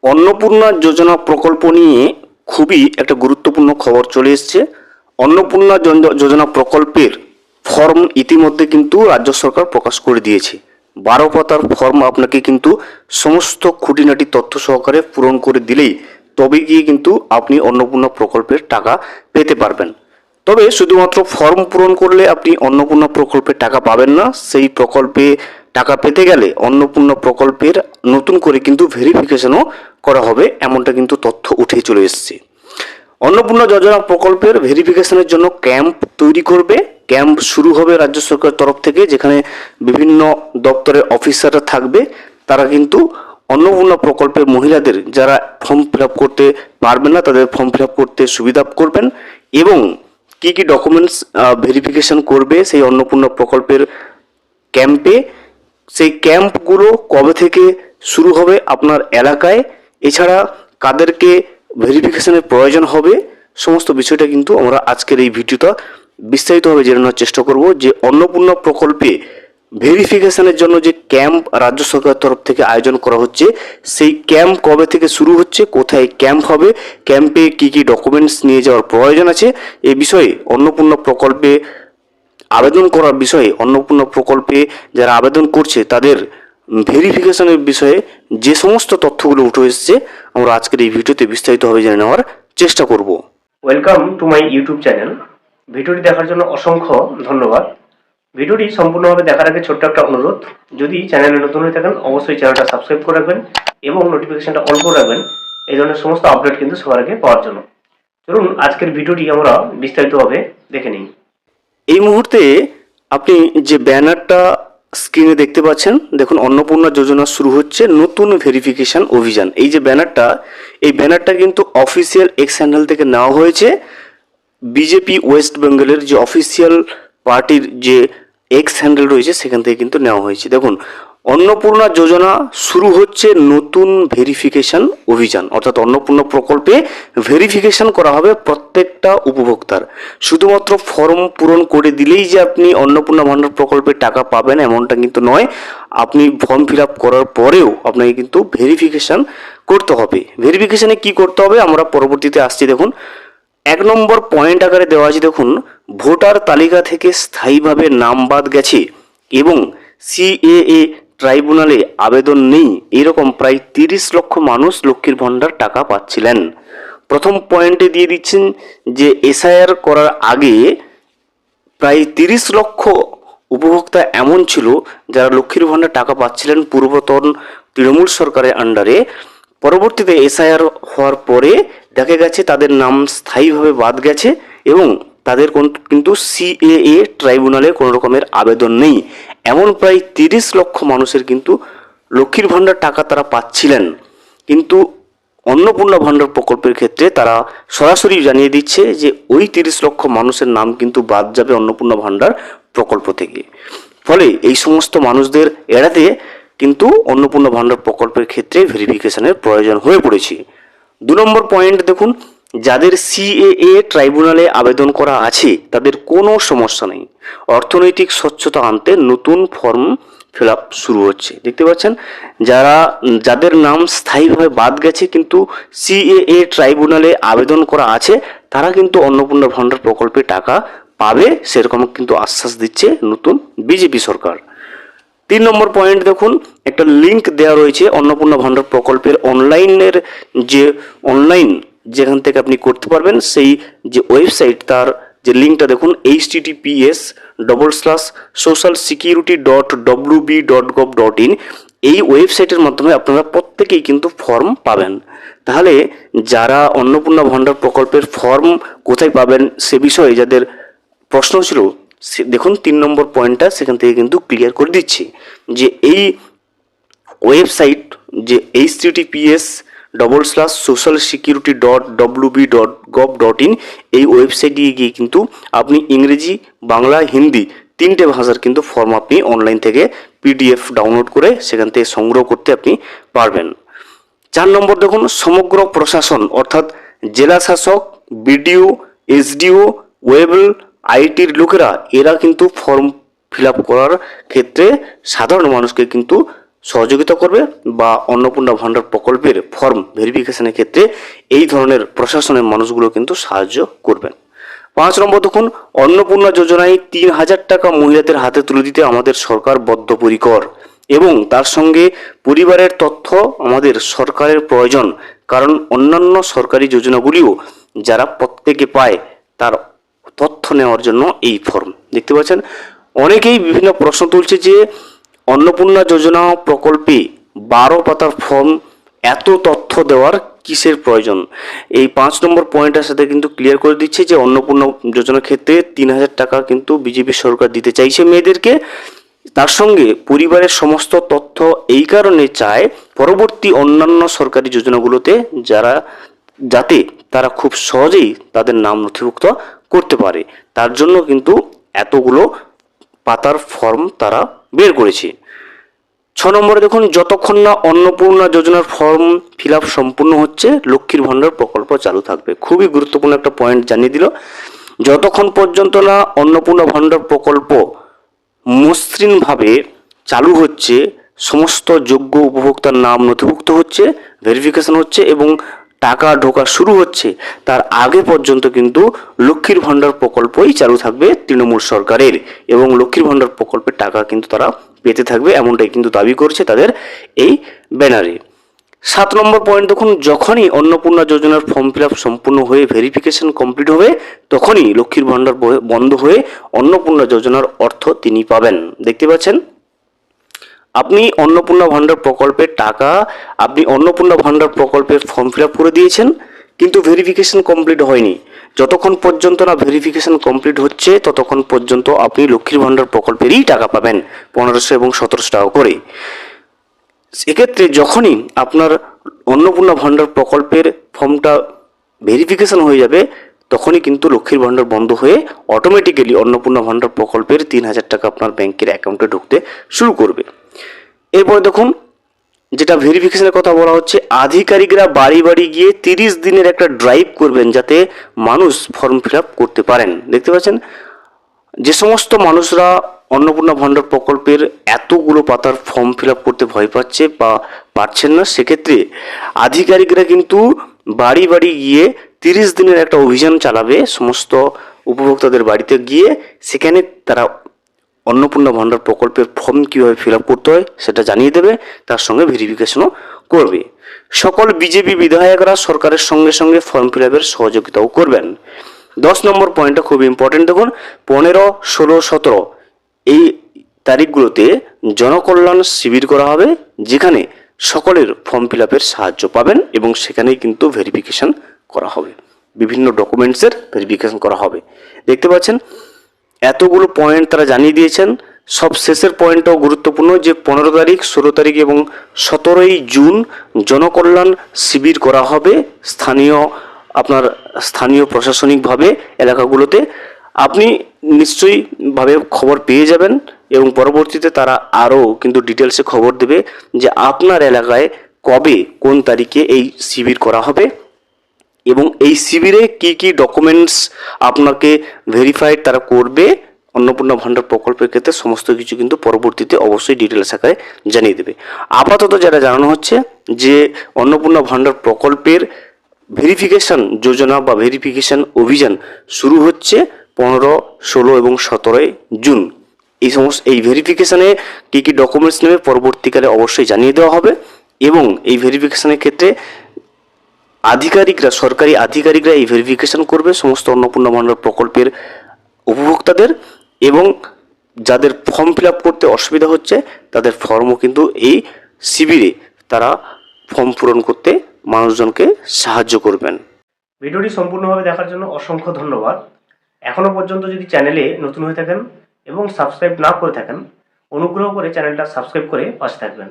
অন্নপূর্ণা যোজনা প্রকল্প নিয়ে খুবই একটা গুরুত্বপূর্ণ খবর চলে এসেছে। অন্নপূর্ণা যোজনা প্রকল্পের ফর্ম ইতিমধ্যে কিন্তু রাজ্য সরকার প্রকাশ করে দিয়েছে। 12 পাতার ফর্ম আপনাকে কিন্তু সমস্ত খুঁটিনাটি তথ্য সহকারে পূরণ করে দিলেই তবে গিয়ে কিন্তু আপনি অন্নপূর্ণা প্রকল্পের টাকা পেতে পারবেন। তবে শুধুমাত্র ফর্ম পূরণ করলে আপনি অন্নপূর্ণা প্রকল্পের টাকা পাবেন না। সেই প্রকল্পে টাকা পেতে গেলে অন্নপূর্ণা প্রকল্পের নতুন করে কিন্তু ভেরিফিকেশনও করা হবে, এমনটা কিন্তু তথ্য উঠে চলে এসেছে। অন্নপূর্ণা যোজনা প্রকল্পের ভেরিফিকেশনের জন্য ক্যাম্প তৈরি করবে। ক্যাম্প শুরু হবে রাজ্য সরকারের তরফ থেকে, যেখানে বিভিন্ন দপ্তরের অফিসাররা থাকবে। তারা কিন্তু অন্নপূর্ণা প্রকল্পের মহিলাদের যারা ফর্ম ফিল আপ করতে পারবেন না তাদের ফর্ম ফিল আপ করতে সুবিধা করবেন এবং কি কি ডকুমেন্টস ভেরিফিকেশন করবে সেই অন্নপূর্ণা প্রকল্পের ক্যাম্পে, সেই ক্যাম্পগুলো কবে থেকে শুরু হবে আপনার এলাকায়, এছাড়া কাদেরকে ভেরিফিকেশনের প্রয়োজন হবে, সমস্ত বিষয়টা কিন্তু আমরা আজকের এই ভিডিওটা বিস্তারিতভাবে জেনে নেওয়ার চেষ্টা করব। যে অন্নপূর্ণা প্রকল্পে ভেরিফিকেশনের জন্য যে ক্যাম্প রাজ্য সরকারের তরফ থেকে আয়োজন করা হচ্ছে, সেই ক্যাম্প কবে থেকে শুরু হচ্ছে, কোথায় ক্যাম্প হবে, ক্যাম্পে কি কি ডকুমেন্টস নিয়ে যাওয়ার প্রয়োজন আছে, এই বিষয়ে অন্নপূর্ণা প্রকল্পে আবেদন করার বিষয়ে, অন্নপূর্ণা প্রকল্পে যারা আবেদন করছে তাদের ভেরিফিকেশনের বিষয়ে যে সমস্ত তথ্যগুলো উঠে এসেছে আমরা আজকের এই ভিডিওতে বিস্তারিতভাবে জেনে নেওয়ার চেষ্টা করব। Welcome to my YouTube channel. ভিডিওটি দেখার জন্য অসংখ্য ধন্যবাদ। ভিডিওটি সম্পূর্ণভাবে দেখার আগে ছোট্ট একটা অনুরোধ, যদি চ্যানেলে নতুন হয়ে থাকেন অবশ্যই চ্যানেলটা সাবস্ক্রাইব করে রাখবেন এবং নোটিফিকেশনটা অন করে রাখবেন এই ধরনের সমস্ত আপডেট কিন্তু সবার আগে পাওয়ার জন্য। চলুন আজকের ভিডিওটি আমরা বিস্তারিতভাবে দেখে নিই। এই মুহূর্তে আপনি যে ব্যানারটা স্ক্রিনে দেখতে পাচ্ছেন, দেখুন অন্নপূর্ণা যোজনা শুরু হচ্ছে নতুন ভেরিফিকেশন অভিযান। এই যে ব্যানারটা, এই ব্যানারটা কিন্তু অফিসিয়াল এক্স হ্যান্ডেল থেকে নেওয়া হয়েছে। বিজেপি ওয়েস্ট বেঙ্গলের যে অফিসিয়াল পার্টির যে এক্স হ্যান্ডেল রয়েছে সেখান থেকে কিন্তু নেওয়া হয়েছে। দেখুন অন্নপূর্ণা যোজনা শুরু হচ্ছে নতুন ভেরিফিকেশন অভিযান, অর্থাৎ অন্নপূর্ণা প্রকল্পে ভেরিফিকেশন করা হবে প্রত্যেকটা উপভোক্তার। শুধুমাত্র ফর্ম পূরণ করে দিলেই যে আপনি অন্নপূর্ণা ভাণ্ডার প্রকল্পে টাকা পাবেন এমনটা কিন্তু নয়। আপনি ফর্ম ফিল আপ করার পরেও আপনাকে কিন্তু ভেরিফিকেশন করতে হবে। ভেরিফিকেশনে কি করতে হবে আমরা পরবর্তীতে আসছি। দেখুন 1 নম্বর পয়েন্ট আকারে দেওয়া আছে, দেখুন ভোটার তালিকা থেকে স্থায়ীভাবে নাম বাদ গেছে এবং সিএএ ট্রাইব্যুনালে আবেদন নেই, এরকম প্রায় 30 লক্ষ মানুষ লক্ষ্মীর ভাণ্ডার টাকা পাচ্ছিলেন। প্রথম পয়েন্টে দিয়ে দিচ্ছেন যে এসআইআর করার আগে প্রায় 30 লক্ষ উপভোক্তা এমন ছিল যারা লক্ষ্মীর ভাণ্ডার টাকা পাচ্ছিলেন পূর্বতন তৃণমূল সরকারের আন্ডারে। পরবর্তীতে এসআইআর হওয়ার পরে দেখা গেছে তাদের নাম স্থায়ীভাবে বাদ গেছে এবং তাদের কিন্তু সিএএ ট্রাইব্যুনালে কোনো রকমের আবেদন নেই। এমন প্রায় 30 লক্ষ মানুষের কিন্তু লক্ষ্মীর ভাণ্ডার টাকা তারা পাচ্ছিলেন, কিন্তু অন্নপূর্ণা ভাণ্ডার প্রকল্পের ক্ষেত্রে তারা সরাসরি জানিয়ে দিচ্ছে যে ওই 30 লক্ষ মানুষের নাম কিন্তু বাদ যাবে অন্নপূর্ণা ভাণ্ডার প্রকল্প থেকে। ফলে এই সমস্ত মানুষদের এড়াতে কিন্তু অন্নপূর্ণা ভাণ্ডার প্রকল্পের ক্ষেত্রে ভেরিফিকেশনের প্রয়োজন হয়ে পড়েছে। 2 নম্বর পয়েন্ট দেখুন, যাদের সিএএ ট্রাইব্যুনালে আবেদন করা আছে তাদের কোনো সমস্যা নেই। অর্থনৈতিক স্বচ্ছতা আনতে নতুন ফর্ম ফিল আপ শুরু হচ্ছে। দেখতে পাচ্ছেন যাদের নাম স্থায়ীভাবে বাদ গেছে কিন্তু সিএএ ট্রাইব্যুনালে আবেদন করা আছে তারা কিন্তু অন্নপূর্ণা ভাণ্ডার প্রকল্পে টাকা পাবে, সেরকম কিন্তু আশ্বাস দিচ্ছে নতুন বিজেপি সরকার। 3 নম্বর পয়েন্ট দেখুন, একটা লিঙ্ক দেওয়া রয়েছে অন্নপূর্ণা ভাণ্ডার প্রকল্পের অনলাইনের যে অনলাইন যেখান থেকে আপনি করতে পারবেন সেই যে ওয়েবসাইট, তার যে লিঙ্কটা দেখুন https://socialsecurity.wb.gov.in। এই ওয়েবসাইটের মাধ্যমে আপনারা প্রত্যেকেই কিন্তু ফর্ম পাবেন। তাহলে যারা অন্নপূর্ণা ভাণ্ডার প্রকল্পের ফর্ম কোথায় পাবেন সে বিষয়ে যাদের প্রশ্ন ছিল, দেখুন 3 নম্বর পয়েন্টটা সেখান থেকে কিন্তু ক্লিয়ার করে দিচ্ছি যে এই ওয়েবসাইট যে https://socialsecurity.wb.gov.in এই ওয়েবসাইটে গিয়ে কিন্তু আপনি ইংরেজি, বাংলা, হিন্দি 3টে ভাষার কিন্তু ফর্ম আপনি অনলাইন থেকে পিডিএফ ডাউনলোড করে সেখান থেকে সংগ্রহ করতে আপনি পারবেন। 4 নম্বর দেখুন, সমগ্র প্রশাসন অর্থাৎ জেলা শাসক, বিডিও, এসডিও, ওয়েবল, আইটির লোকেরা এরা কিন্তু ফর্ম ফিল আপ করার ক্ষেত্রে সাধারণ মানুষকে কিন্তু সহযোগিতা করবে বা অন্নপূর্ণা ভাণ্ডার প্রকল্পের ফর্ম ভেরিফিকেশনের ক্ষেত্রে এই ধরনের প্রশাসনের মানুষগুলো কিন্তু সাহায্য করবেন। 5 নম্বর দেখুন, অন্নপূর্ণা যোজনায় 3,000 টাকা মহিলাদের হাতে তুলে দিতে আমাদের সরকার বদ্ধপরিকর এবং তার সঙ্গে পরিবারের তথ্য আমাদের সরকারের প্রয়োজন, কারণ অন্যান্য সরকারি যোজনাগুলিও যারা প্রত্যেকে পায় তার তথ্য নেওয়ার জন্য এই ফর্ম। দেখতে পাচ্ছেন অনেকেই বিভিন্ন প্রশ্ন তুলছে যে অন্নপূর্ণা যোজনা প্রকল্পে 12 পাতার ফর্ম এত তথ্য দেওয়ার কিসের প্রয়োজন। এই 5 নম্বর পয়েন্টের সাথে কিন্তু ক্লিয়ার করে দিচ্ছে যে অন্নপূর্ণা যোজনার ক্ষেত্রে 3,000 টাকা কিন্তু বিজেপি সরকার দিতে চাইছে মেয়েদেরকে, তার সঙ্গে পরিবারের সমস্ত তথ্য এই কারণে চায় পরবর্তী অন্যান্য সরকারি যোজনাগুলোতে যাতে তারা খুব সহজেই তাদের নাম নথিভুক্ত করতে পারে, তার জন্য কিন্তু এতগুলো পাতার ফর্ম তারা বের করেছে। 6 নম্বরে দেখুন, যতক্ষণ না অন্নপূর্ণা যোজনার ফর্ম ফিল আপ সম্পূর্ণ হচ্ছে লক্ষ্মীর ভাণ্ডার প্রকল্প চালু থাকবে। খুবই গুরুত্বপূর্ণ একটা পয়েন্ট জানিয়ে দিল। যতক্ষণ পর্যন্ত না অন্নপূর্ণা ভাণ্ডার প্রকল্প মসৃণভাবে চালু হচ্ছে, সমস্ত যোগ্য উপভোক্তার নাম নথিভুক্ত হচ্ছে, ভেরিফিকেশন হচ্ছে এবং টাকা ঢোকা শুরু হচ্ছে, তার আগে পর্যন্ত কিন্তু লক্ষ্মীর ভাণ্ডার প্রকল্পই চালু থাকবে তৃণমূল সরকারের এবং লক্ষ্মীর ভাণ্ডার প্রকল্পের টাকা কিন্তু তারা পেতে থাকবে, এমনটাই কিন্তু দাবি করছে তাদের এই ব্যানারে। 7 নম্বর পয়েন্ট দেখুন, যখনই অন্নপূর্ণা যোজনার ফর্ম ফিল আপ সম্পূর্ণ হয়ে ভেরিফিকেশন কমপ্লিট হবে তখনই লক্ষ্মীর ভাণ্ডার বন্ধ হয়ে অন্নপূর্ণা যোজনার অর্থ তিনি পাবেন। দেখতে পাচ্ছেন আপনি অন্নপূর্ণা ভাণ্ডার প্রকল্পের টাকা, আপনি অন্নপূর্ণা ভাণ্ডার প্রকল্পের ফর্ম ফিল আপ করে দিয়েছেন কিন্তু ভেরিফিকেশন কমপ্লিট হয়নি। যতক্ষণ পর্যন্ত না ভেরিফিকেশন কমপ্লিট হচ্ছে ততক্ষণ পর্যন্ত আপনি লক্ষ্মীর ভাণ্ডার প্রকল্পেরই টাকা পাবেন 1500 এবং 1700 টাকা করে। সেক্ষেত্রে যখনই আপনার অন্নপূর্ণা ভাণ্ডার প্রকল্পের ফর্মটা ভেরিফিকেশন হয়ে যাবে তখনই কিন্তু লক্ষ্মীর ভাণ্ডার বন্ধ হয়ে অটোমেটিক্যালি অন্নপূর্ণা ভাণ্ডার প্রকল্পের 3,000 টাকা আপনার ব্যাংকের অ্যাকাউন্টে ঢুকতে শুরু করবে। এরপর দেখুন, যেটা ভেরিফিকেশনের কথা বলা হচ্ছে, আধিকারিকরা বাড়ি বাড়ি গিয়ে 30 দিনের একটা ড্রাইভ করবেন যাতে মানুষ ফর্ম ফিল আপ করতে পারেন। দেখতে পাচ্ছেন যে সমস্ত মানুষরা অন্নপূর্ণা ভাণ্ডার প্রকল্পের এতগুলো পাতার ফর্ম ফিল আপ করতে ভয় পাচ্ছে বা পারছেন না, সেক্ষেত্রে আধিকারিকরা কিন্তু বাড়ি বাড়ি গিয়ে 30 দিনের একটা অভিযান চালাবে, সমস্ত উপভোক্তাদের বাড়িতে গিয়ে সেখানে তারা অন্নপূর্ণা ভাণ্ডার প্রকল্পের ফর্ম কীভাবে ফিল আপ করতে হয় সেটা জানিয়ে দেবে, তার সঙ্গে ভেরিফিকেশনও করবে। সকল বিজেপি বিধায়করা সরকারের সঙ্গে সঙ্গে ফর্ম ফিল আপের সহযোগিতাও করবেন। 10 নম্বর পয়েন্টটা খুব ইম্পর্টেন্ট দেখুন, 15, 16, 17 এই তারিখগুলোতে জনকল্যাণ শিবির করা হবে যেখানে সকলের ফর্ম ফিল আপের সাহায্য পাবেন এবং সেখানেই কিন্তু ভেরিফিকেশন করা হবে, বিভিন্ন ডকুমেন্টসের ভেরিফিকেশন করা হবে। দেখতে পাচ্ছেন এতগুলো পয়েন্ট তারা জানিয়ে দিয়েছেন। সব শেষের পয়েন্টটাও গুরুত্বপূর্ণ যে 15 তারিখ, 16 তারিখ এবং 17ই জুন জনকল্যাণ শিবির করা হবে স্থানীয় প্রশাসনিকভাবে এলাকাগুলোতে। আপনি নিশ্চয়ই ভাবে খবর পেয়ে যাবেন এবং পরবর্তীতে তারা আরও কিন্তু ডিটেলসে খবর দেবে যে আপনার এলাকায় কবে কোন তারিখে এই শিবির করা হবে এবং এই শিবিরে কি কি ডকুমেন্টস আপনাকে ভেরিফাইড তারা করবে অন্নপূর্ণা ভাণ্ডার প্রকল্পের ক্ষেত্রে সমস্ত কিছু কিন্তু পরবর্তীতে অবশ্যই ডিটেলস আকারে জানিয়ে দেবে। আপাতত যেটা জানানো হচ্ছে যে অন্নপূর্ণা ভাণ্ডার প্রকল্পের ভেরিফিকেশন যোজনা বা ভেরিফিকেশন অভিযান শুরু হচ্ছে 15, 16 এবং 17 জুন। এই ভেরিফিকেশনে কী কী ডকুমেন্টস নেবে পরবর্তীকালে অবশ্যই জানিয়ে দেওয়া হবে এবং এই ভেরিফিকেশনের ক্ষেত্রে সরকারি আধিকারিকরা এই ভেরিফিকেশন করবে সমস্ত অন্নপূর্ণা ভাণ্ডার প্রকল্পের উপভোক্তাদের এবং যাদের ফর্ম ফিল আপ করতে অসুবিধা হচ্ছে তাদের ফর্মও কিন্তু এই শিবিরে তারা ফর্ম পূরণ করতে মানুষজনকে সাহায্য করবেন। ভিডিওটি সম্পূর্ণভাবে দেখার জন্য অসংখ্য ধন্যবাদ। এখনও পর্যন্ত যদি চ্যানেলে নতুন হয়ে থাকেন এবং সাবস্ক্রাইব না করে থাকেন অনুগ্রহ করে চ্যানেলটা সাবস্ক্রাইব করে পাশে থাকবেন।